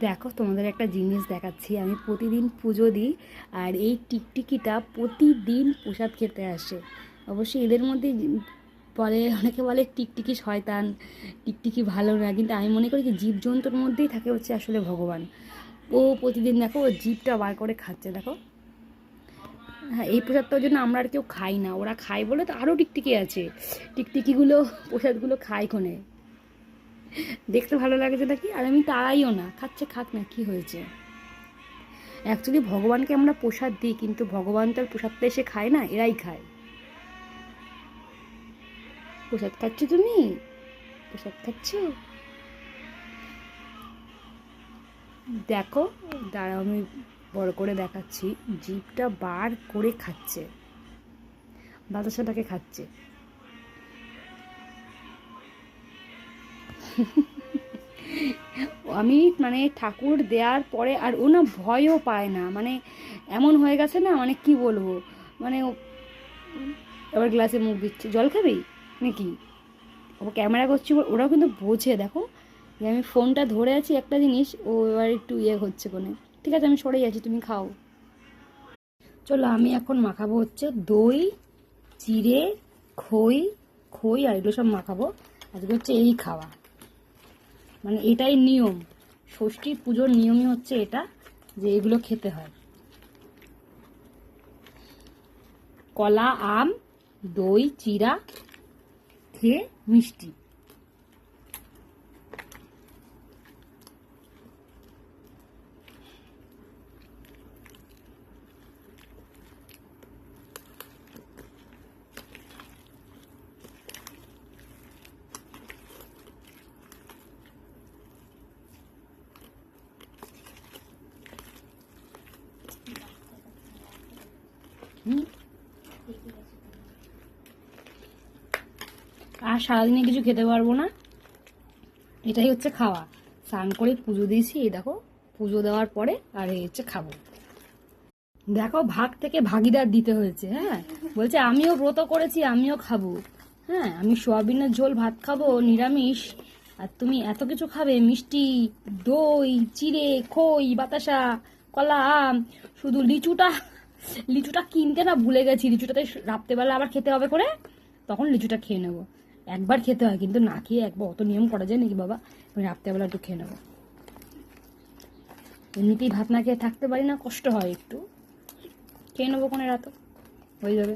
দেখো তোমাদের একটা জিনিস দেখাচ্ছি। আমি প্রতিদিন পুজো দিই, আর এই টিকটিকিটা প্রতিদিন প্রসাদ খেতে আসে। অবশ্যই এদের মধ্যে বলে, অনেকে বলে টিকটিকি শয়তান, টিকটিকি ভালো না, কিন্তু আমি মনে করি কি জীবজন্তুর মধ্যেই থাকে হচ্ছে আসলে ভগবান। ও প্রতিদিন দেখো ও জিভটা বার করে খাচ্ছে, দেখো। হ্যাঁ, এই প্রসাদটার জন্য আমরা আর কেউ খাই না, ওরা খায় বলে তো আরও টিকটিকি আছে। টিকটিকিগুলো প্রসাদগুলো খায় কোনে, দেখতে ভালো লাগছে নাকি। আর আমি তাড়াইও না, খাচ্ছে খাক না, কি হয়েছে। অ্যাকচুয়ালি ভগবানকে আমরা প্রসাদ দিই, কিন্তু ভগবান তো আর প্রসাদটা এসে খায় না, এরাই খায়। প্রসাদ খাচ্ছ তুমি? প্রসাদ খাচ্ছ? দেখো, দাঁড়াও আমি বড় করে দেখাচ্ছি। জিভটা বার করে খাচ্ছে, বাতাসাটাকে খাচ্ছে। আমি মানে ঠাকুর দেওয়ার পরে আর ও না ভয়ও পায় না, মানে এমন হয়ে গেছে না, মানে কি বলবো, মানে এবার গ্লাসে মুখ দিচ্ছে। জল খাবি নাকি? ও ক্যামেরা করছি, ওরাও কিন্তু বোঝে, দেখো যে আমি ফোনটা ধরে আছি একটা জিনিস, ও এবার একটু ইয়ে হচ্ছে কোনে। ঠিক আছে, আমি সরেই আছি, তুমি খাও। চলো, আমি এখন মাখাবো হচ্ছে দই, চিড়ে, খই, খই আর এগুলো সব মাখাবো। আজকে হচ্ছে এই খাওয়া, মানে এটাই নিয়ম। ষষ্ঠী পুজোর নিয়মই হচ্ছে এটা, যে এগুলো খেতে হয়। কলা, আম, দই, চিড়া খেয়ে মিষ্টি। হুম। আর সারাদিনে কিছু খেতে পারবো না, এটাই হচ্ছে খাওয়া। স্নান করে পুজো দিয়েছি, এই দেখো, পুজো দেওয়ার পরে আর এই হচ্ছে খাবো। দেখো, ভাগ থেকে ভাগিদার দিতে হয়েছে। হ্যাঁ, বলছে আমিও ব্রত করেছি, আমিও খাবো। হ্যাঁ, আমি সোয়াবিনের ঝোল ভাত খাবো নিরামিষ, আর তুমি এত কিছু খাবে, মিষ্টি, দই, চিড়ে, খই, বাতাসা, কলা, আম। শুধু লিচুটা, লিচুটা কিনতে না ভুলে গেছি। লিচুটাতে রাত্রেবেলা আবার খেতে হবে করে, তখন লিচুটা খেয়ে নেবো। একবার খেতে হয়, কিন্তু না খেয়ে একবার অত নিয়ম করা যায় নাকি বাবা। আমি রাত্রেবেলা একটু খেয়ে নেবো, এমনিতেই ভাত না খেয়ে থাকতে পারি না, কষ্ট হয় একটু। খেয়ে নেবো কোনে, রাত হয়ে যাবে।